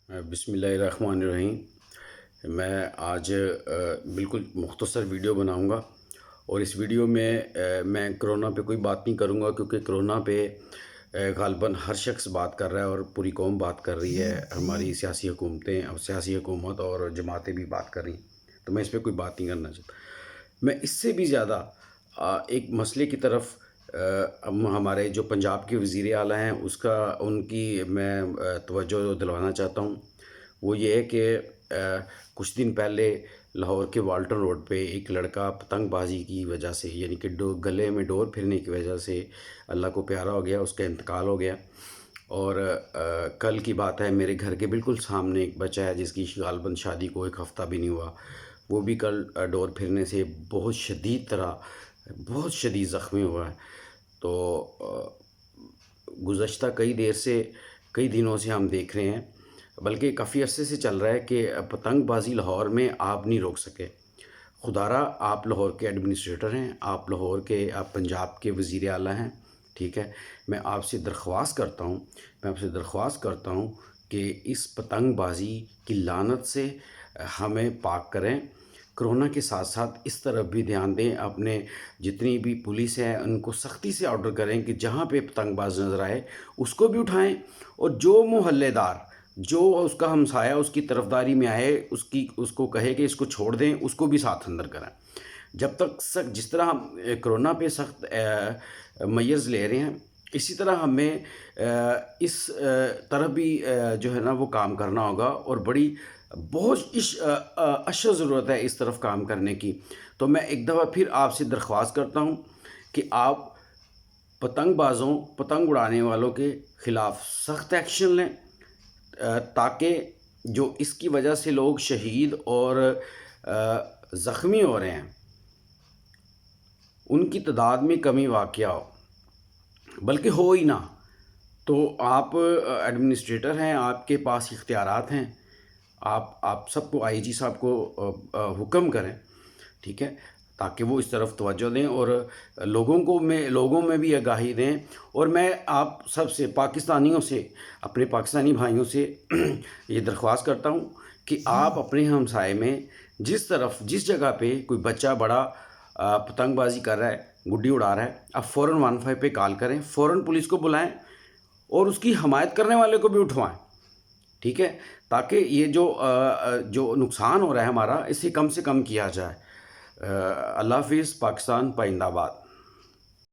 بسم اللہ الرحمن الرحیم۔ میں آج بالکل مختصر ویڈیو بناؤں گا، اور اس ویڈیو میں میں کرونا پہ کوئی بات نہیں کروں گا، کیونکہ کرونا پہ غالباً ہر شخص بات کر رہا ہے اور پوری قوم بات کر رہی ہے، ہماری سیاسی حکومتیں اور سیاسی حکومت اور جماعتیں بھی بات کر رہی ہیں، تو میں اس پہ کوئی بات نہیں کرنا چاہتا۔ میں اس سے بھی زیادہ ایک مسئلے کی طرف ہمارے جو پنجاب کے وزیر اعلیٰ ہیں ان کی میں توجہ دلوانا چاہتا ہوں۔ وہ یہ ہے کہ کچھ دن پہلے لاہور کے والٹن روڈ پہ ایک لڑکا پتنگ بازی کی وجہ سے، یعنی کہ گلے میں ڈور پھرنے کی وجہ سے اللہ کو پیارا ہو گیا، اس کا انتقال ہو گیا۔ اور کل کی بات ہے، میرے گھر کے بالکل سامنے ایک بچہ ہے جس کی غالباً شادی کو ایک ہفتہ بھی نہیں ہوا، وہ بھی کل ڈور پھرنے سے بہت شدید زخمی ہوا ہے۔ تو گزشتہ کئی دنوں سے ہم دیکھ رہے ہیں، بلکہ کافی عرصے سے چل رہا ہے کہ پتنگ بازی لاہور میں آپ نہیں روک سکے۔ خدا را آپ لاہور کے ایڈمنسٹریٹر ہیں، آپ پنجاب کے وزیر اعلیٰ ہیں، ٹھیک ہے۔ میں آپ سے درخواست کرتا ہوں کہ اس پتنگ بازی کی لعنت سے ہمیں پاک کریں۔ کرونا کے ساتھ ساتھ اس طرف بھی دھیان دیں، اپنے جتنی بھی پولیس ہے ان کو سختی سے آرڈر کریں کہ جہاں پہ پتنگ باز نظر آئے اس کو بھی اٹھائیں، اور جو محلے دار، جو اس کا ہمسایہ اس کی طرفداری میں آئے، اس کو کہے کہ اس کو چھوڑ دیں، اس کو بھی ساتھ اندر کریں۔ جب تک جس طرح ہم کرونا پہ سخت میئرز لے رہے ہیں، اسی طرح ہمیں اس طرح بھی جو ہے نا وہ کام کرنا ہوگا، اور بہت اشد ضرورت ہے اس طرف کام کرنے کی۔ تو میں ایک دفعہ پھر آپ سے درخواست کرتا ہوں کہ آپ پتنگ اڑانے والوں کے خلاف سخت ایکشن لیں، تاکہ جو اس کی وجہ سے لوگ شہید اور زخمی ہو رہے ہیں ان کی تعداد میں کمی واقع ہو، بلکہ ہو ہی نہ۔ تو آپ ایڈمنسٹریٹر ہیں، آپ کے پاس اختیارات ہیں، آپ سب کو آئی جی صاحب کو حکم کریں، ٹھیک ہے، تاکہ وہ اس طرف توجہ دیں اور لوگوں میں بھی آگاہی دیں۔ اور میں آپ سب سے، پاکستانیوں سے، اپنے پاکستانی بھائیوں سے یہ درخواست کرتا ہوں کہ آپ اپنے ہمسائے میں جس جگہ پہ کوئی بچہ بڑا پتنگ بازی کر رہا ہے، گڈی اڑا رہا ہے، آپ فوراً 15 پہ کال کریں، فوراً پولیس کو بلائیں اور اس کی حمایت کرنے والے کو بھی اٹھوائیں، ٹھیک ہے، تاکہ یہ جو نقصان ہو رہا ہے ہمارا، اسے کم سے کم کیا جائے۔ اللہ حافظ۔ پاکستان پائندہ باد۔